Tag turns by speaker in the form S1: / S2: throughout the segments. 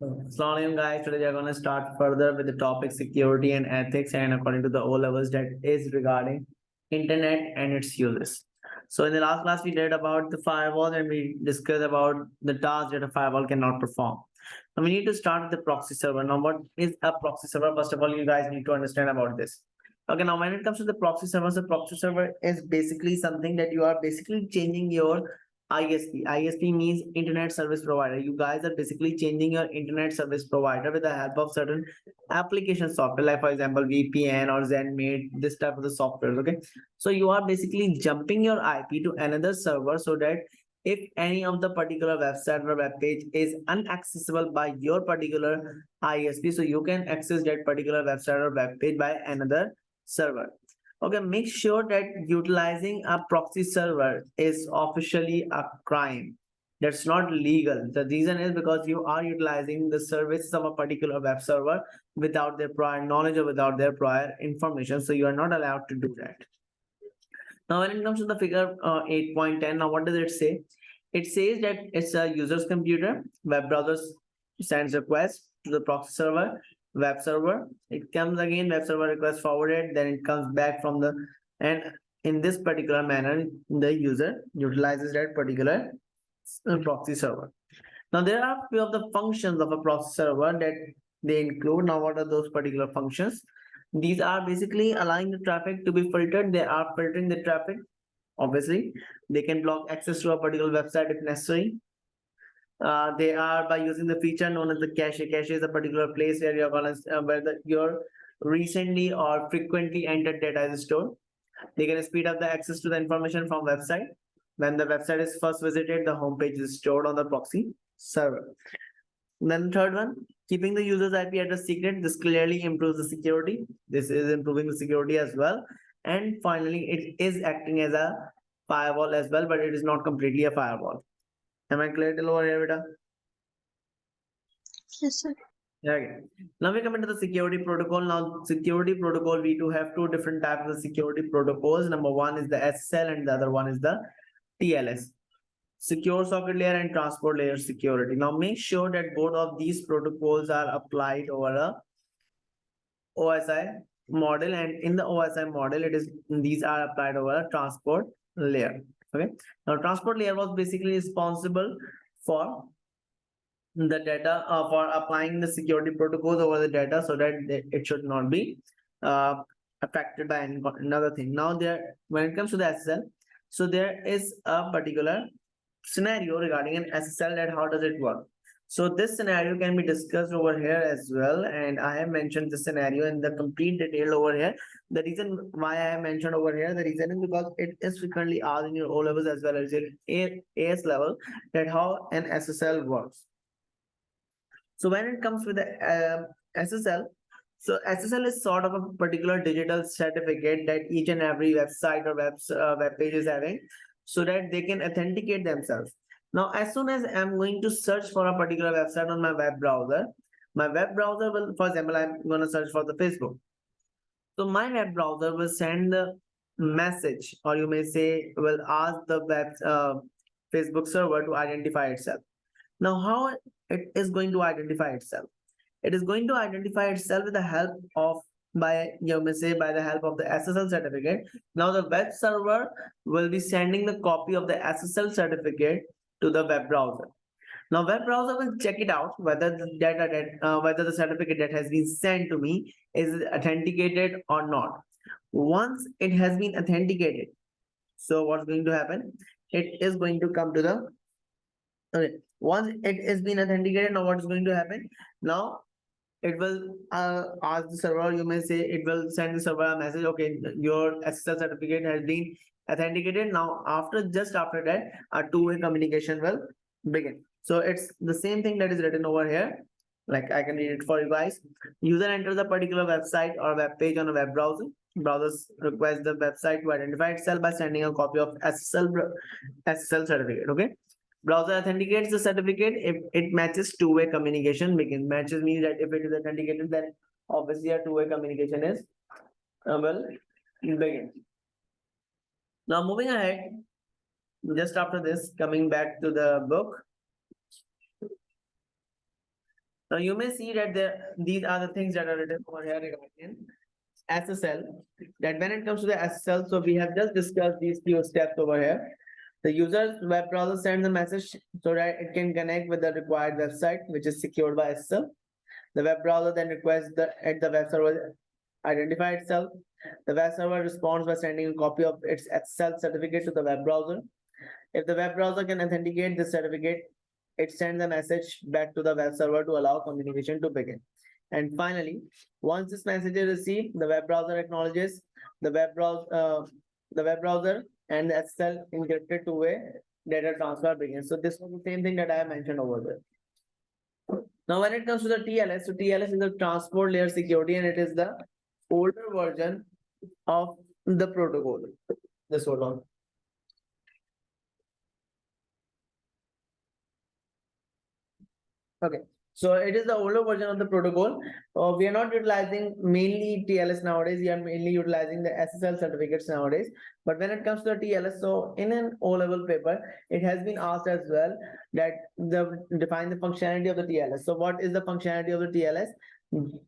S1: Assalamualaikum guys, today we are going to start further with the topic security and ethics, and according to the O levels that is regarding internet and its uses. So in the last class we did about the firewall and we discussed about the tasks that a firewall cannot perform. Now we need to start with the proxy server. Now what is a proxy server? First of all, you guys need to understand about this. Okay, now when it comes to the proxy server, the proxy server is basically something that you are basically changing your ISP. ISP means Internet Service Provider. You guys are basically changing your Internet Service Provider with the help of certain application software, like for example VPN or ZenMate, this type of the software. Okay, so you are basically jumping your IP to another server so that if any of the particular website or web page is unaccessible by your particular ISP, so you can access that particular website or web page by another server. Okay, make sure that utilizing a proxy server is officially a crime. That's not legal. The reason is because you are utilizing the services of a particular web server without their prior knowledge or without their prior information. So you are not allowed to do that. Now, when it comes to the figure 8.10, now what does it say? It says that it's a user's computer. Web browser sends request to the proxy server, web server. It comes again, web server request forwarded, then it comes back from the, and in this particular manner, the user utilizes that particular proxy server. Now, there are few of the functions of a proxy server that they include. Now, what are those particular functions? These are basically allowing the traffic to be filtered. They are filtering the traffic. Obviously, they can block access to a particular website if necessary. They are by using the feature known as the cache. Cache is a particular place where you're gonna your recently or frequently entered data is stored. They can speed up the access to the information from website. When the website is first visited, the home page is stored on the proxy server. Then the third one, keeping the user's IP address secret. This clearly improves the security. This is improving the security as well. And finally, it is acting as a firewall as well, but it is not completely a firewall. Am I clear till over here, Vita?
S2: Yes, sir.
S1: Yeah. Okay. Now we come into the security protocol. Now, security protocol, we do have two different types of security protocols. Number one is the SSL and the other one is the TLS. Secure socket layer and transport layer security. Now make sure that both of these protocols are applied over a OSI model, and in the OSI model, these are applied over a transport layer. Okay. Now transport layer was basically responsible for the data for applying the security protocols over the data so that it should not be uh, affected by another thing. Now when it comes to the SSL, so there is a particular scenario regarding an SSL, that how does it work. So this scenario can be discussed over here as well, and I have mentioned the scenario in the complete detail over here. The reason why I have mentioned over here, the reason is because it is frequently asked in your O levels as well as your AS level, that how an SSL works. So when it comes with the SSL, so SSL is sort of a particular digital certificate that each and every website or web page is having, so that they can authenticate themselves. Now, as soon as I'm going to search for a particular website on my web browser will, for example, I'm going to search for the Facebook. So my web browser will send the message, or you may say, will ask the Facebook server to identify itself. Now, how it is going to identify itself? It is going to identify itself with the help of by the help of the SSL certificate. Now the web server will be sending the copy of the SSL certificate to the web browser. Now web browser will check it out whether whether the certificate that has been sent to me is authenticated or not. Once it has been authenticated, so what's going to happen? It is going to come to the okay. Once it has been authenticated, now what is going to happen? Now it will ask the server, you may say, it will send the server a message, okay, your SSL certificate has been authenticated. Now just after that, a two-way communication will begin. So it's the same thing that is written over here, like I can read it for you guys. User enters a particular website or web page on a web browser. Browsers request the website to identify itself by sending a copy of SSL certificate. Okay. Browser authenticates the certificate if it matches two-way communication begin. Matches means that if it is authenticated, then obviously a two-way communication is will begin. Now moving ahead, just after this, coming back to the book. Now you may see that these are the things that are written over here regarding SSL. That when it comes to the SSL, so we have just discussed these few steps over here. The user's web browser sends a message so that it can connect with the required website, which is secured by SSL. The web browser then requests the web server identify itself. The web server responds by sending a copy of its SSL certificate to the web browser. If the web browser can authenticate the certificate, it sends a message back to the web server to allow communication to begin. And finally, once this message is received, the web browser acknowledges the web browser and the SSL encrypted two-way data transfer begins. So this was the same thing that I mentioned over there. Now, when it comes to the TLS, so TLS is the transport layer security, and it is the older version of the protocol. Just hold on. Okay, so it is the older version of the protocol. We are not utilizing mainly TLS nowadays. We are mainly utilizing the SSL certificates nowadays. But when it comes to the TLS, so in an O-level paper, it has been asked as well that define the functionality of the TLS. So what is the functionality of the TLS?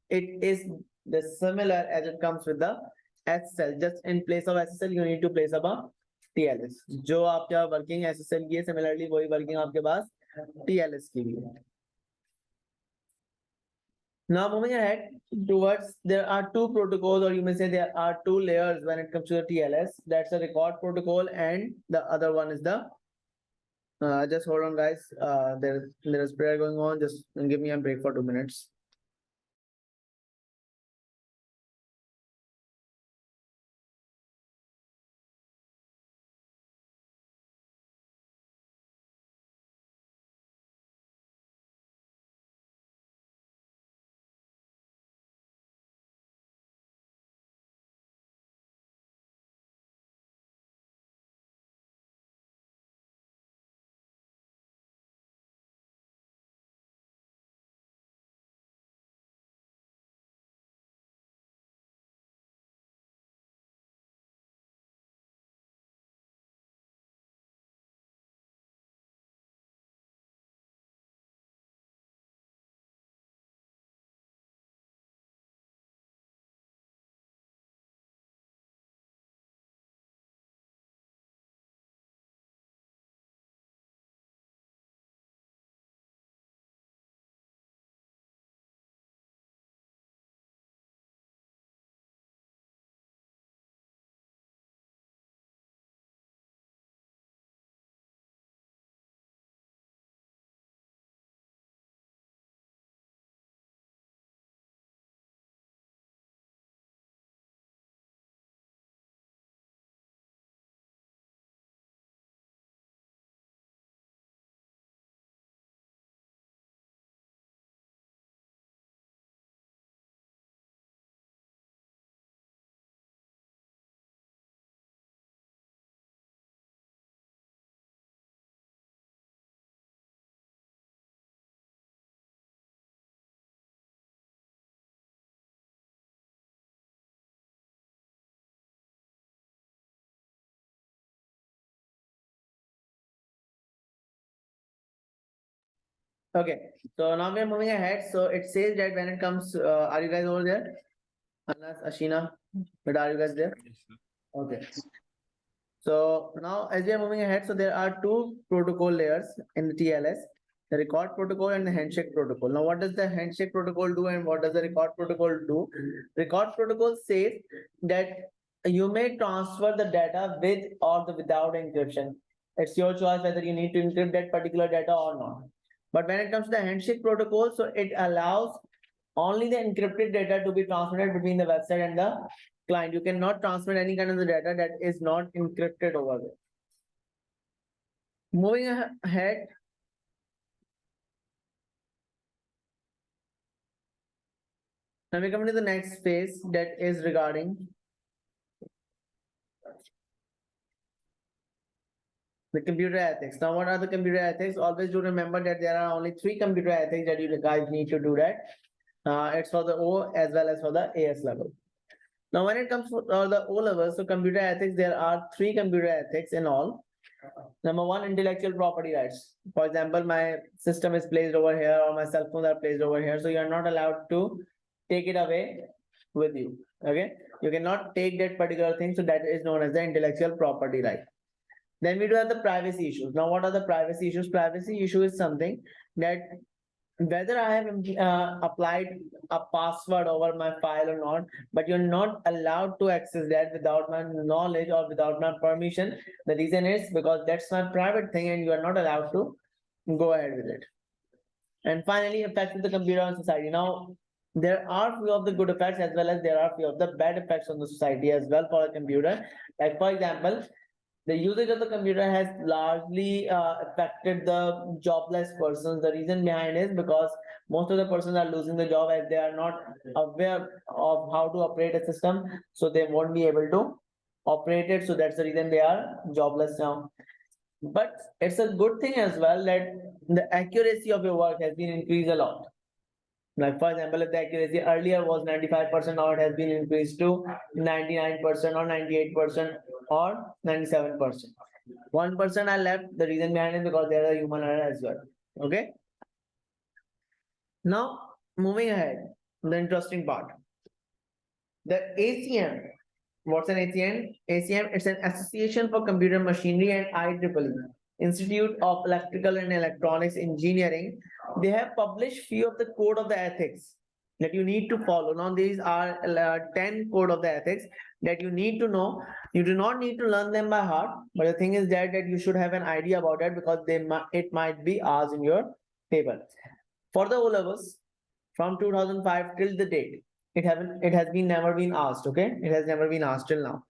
S1: It is the similar as it comes with the SSL. Just in place of SSL, you need to place up a TLS. जो आपका working SSL की है, similarly वही working आपके पास TLS की भी है. Now moving ahead towards, there are two protocols, or you may say there are two layers when it comes to the TLS. That's the record protocol, and the other one is the just hold on, guys. There is prayer going on. Just give me a break for 2 minutes. Okay, so now we're moving ahead. So it says that when it comes, are you guys over there? Anas, Ashina, but are you guys there? Okay. So now as we are moving ahead, so there are two protocol layers in the TLS, the record protocol and the handshake protocol. Now, what does the handshake protocol do and what does the record protocol do? Record protocol says that you may transfer the data with or without encryption. It's your choice whether you need to encrypt that particular data or not. But when it comes to the handshake protocol, so it allows only the encrypted data to be transmitted between the website and the client. You cannot transmit any kind of the data that is not encrypted over there. Moving ahead. Now we come to the next phase that is regarding the computer ethics. Now, what are the computer ethics? Always do remember that there are only 3 computer ethics that you guys need to do that. It's for the O as well as for the AS level. Now, when it comes to the O level, so computer ethics, there are 3 computer ethics in all. Number one, intellectual property rights. For example, my system is placed over here or my cell phones are placed over here. So you are not allowed to take it away with you. Okay. You cannot take that particular thing. So that is known as the intellectual property right. Then we do have the privacy issues. Now, what are the privacy issues? Privacy issue is something that whether I have applied a password over my file or not, but you're not allowed to access that without my knowledge or without my permission. The reason is because that's my private thing and you are not allowed to go ahead with it. And finally, effects of the computer on society. Now, there are few of the good effects as well as there are few of the bad effects on the society as well for a computer. Like for example, the usage of the computer has largely affected the jobless persons. The reason behind is because most of the persons are losing the job as they are not aware of how to operate a system, so they won't be able to operate it. So that's the reason they are jobless now. But it's a good thing as well that the accuracy of your work has been increased a lot. Like for example, if the accuracy earlier was 95%, now it has been increased to 99% or 98% or 97%. 1% I left. The reason behind it because there are human error as well. Okay. Now moving ahead, the interesting part. The ACM. What's an ACM? ACM, it's an Association for Computer Machinery and IEEE, Institute of Electrical and Electronics Engineering. They have published few of the code of the ethics that you need to follow. Now, these are 10 code of the ethics that you need to know. You do not need to learn them by heart, but the thing is that you should have an idea about it because it might be asked in your paper. For the O levels, from 2005 till the date, it has been never been asked. Okay, it has never been asked till now.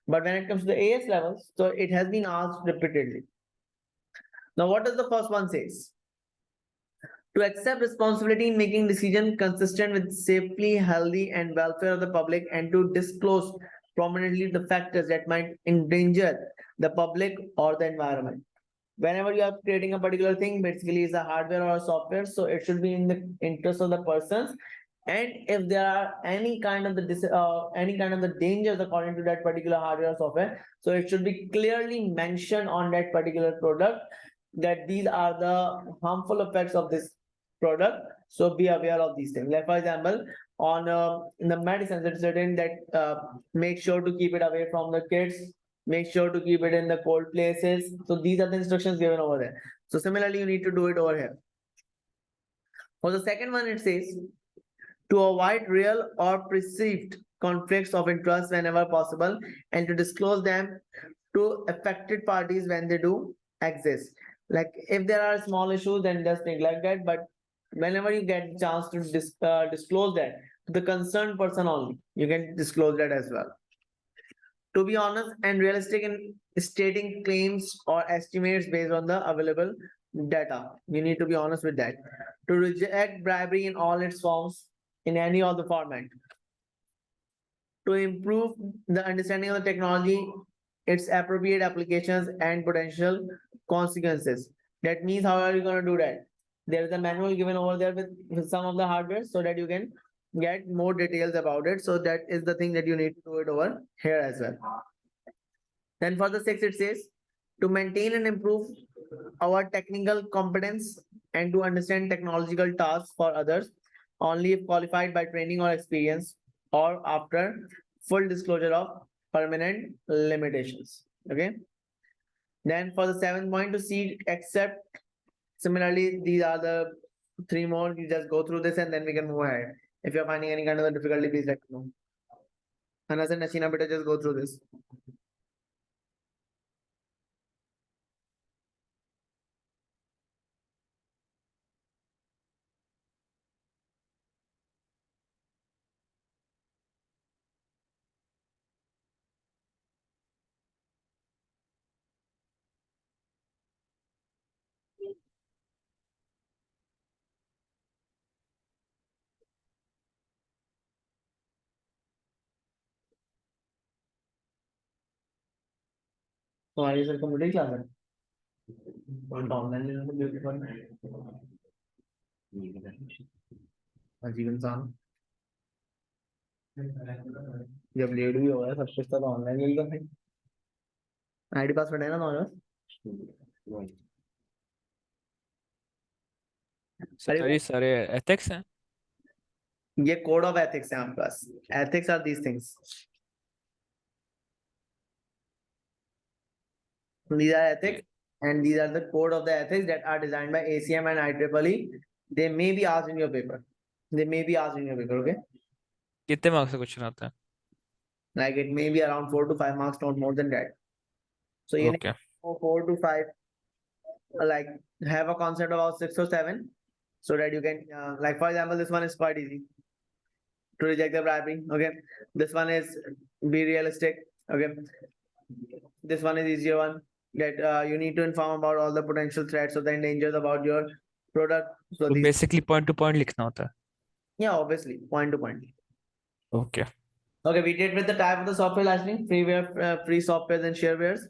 S1: But when it comes to the AS levels, so it has been asked repeatedly. Now, what does the first one says? To accept responsibility in making decisions consistent with safely, healthy, and welfare of the public, and to disclose prominently the factors that might endanger the public or the environment. Whenever you are creating a particular thing, basically it's a hardware or a software, so it should be in the interest of the persons. And if there are any kind of the dangers according to that particular hardware or software, so it should be clearly mentioned on that particular product that these are the harmful effects of this product. So be aware of these things. Like for example, on in the medicines, it's written that make sure to keep it away from the kids. Make sure to keep it in the cold places. So these are the instructions given over there. So similarly, you need to do it over here. For the second one, it says to avoid real or perceived conflicts of interest whenever possible and to disclose them to affected parties when they do exist. Like if there are small issues, then just neglect that. But whenever you get a chance to disclose that to the concerned person only, you can disclose that as well. To be honest and realistic in stating claims or estimates based on the available data. You need to be honest with that. To reject bribery in all its forms in any of the format. To improve the understanding of the technology, its appropriate applications and potential consequences. That means how are you going to do that? There is a manual given over there with some of the hardware so that you can get more details about it. So that is the thing that you need to do it over here as well. Then for the six, it says to maintain and improve our technical competence and to understand technological tasks for others only if qualified by training or experience or after full disclosure of permanent limitations. Okay. Then for the seventh point, to see except similarly, these are the three more. You just go through this and then we can move ahead. If you're finding any kind of difficulty, please let me know. Anas and Nashina, better just go through this. तुम्हारी sir computer class है online अजीब इंसान जब late भी हो गया सब कुछ तो ऑनलाइन मिलता है आईडी पासवर्ड है ना तुम्हारे पास
S2: सर ये सारे एथिक्स हैं।
S1: ये कोड ऑफ एथिक्स है आपके पास. Ethics are these things. These are ethics, and these are the code of the ethics that are designed by ACM and IEEE. They may be asked in your paper. They may be asked in your paper. Okay,
S2: कितने marks का question आता है?
S1: like it may be around 4 to 5 marks, not more than that. So you need
S2: okay.
S1: 4 to 5, like have a concept about 6 or 7, so that you can, like for example, this one is quite easy to reject the bribery. Okay, this one is be realistic. Okay, this one is easier one, that you need to inform about all the potential threats or the dangers about your product. So
S2: तो
S1: these,
S2: basically point two point लिखना होता है.
S1: yeah, obviously point to point.
S2: Okay.
S1: Okay, we did with the type of the software licensing, freeware, free softwares and sharewares.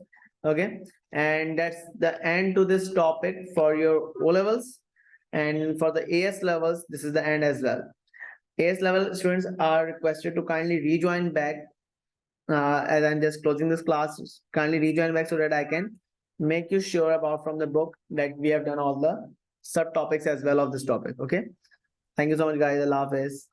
S1: Okay, and that's the end to this topic for your O levels, and for the AS levels, this is the end as well. AS level students are requested to kindly rejoin back, as I'm just closing this class. Kindly rejoin back so that I can make you sure about from the book that we have done all the subtopics as well of this topic. Okay, thank you so much, guys. Allah Hafiz.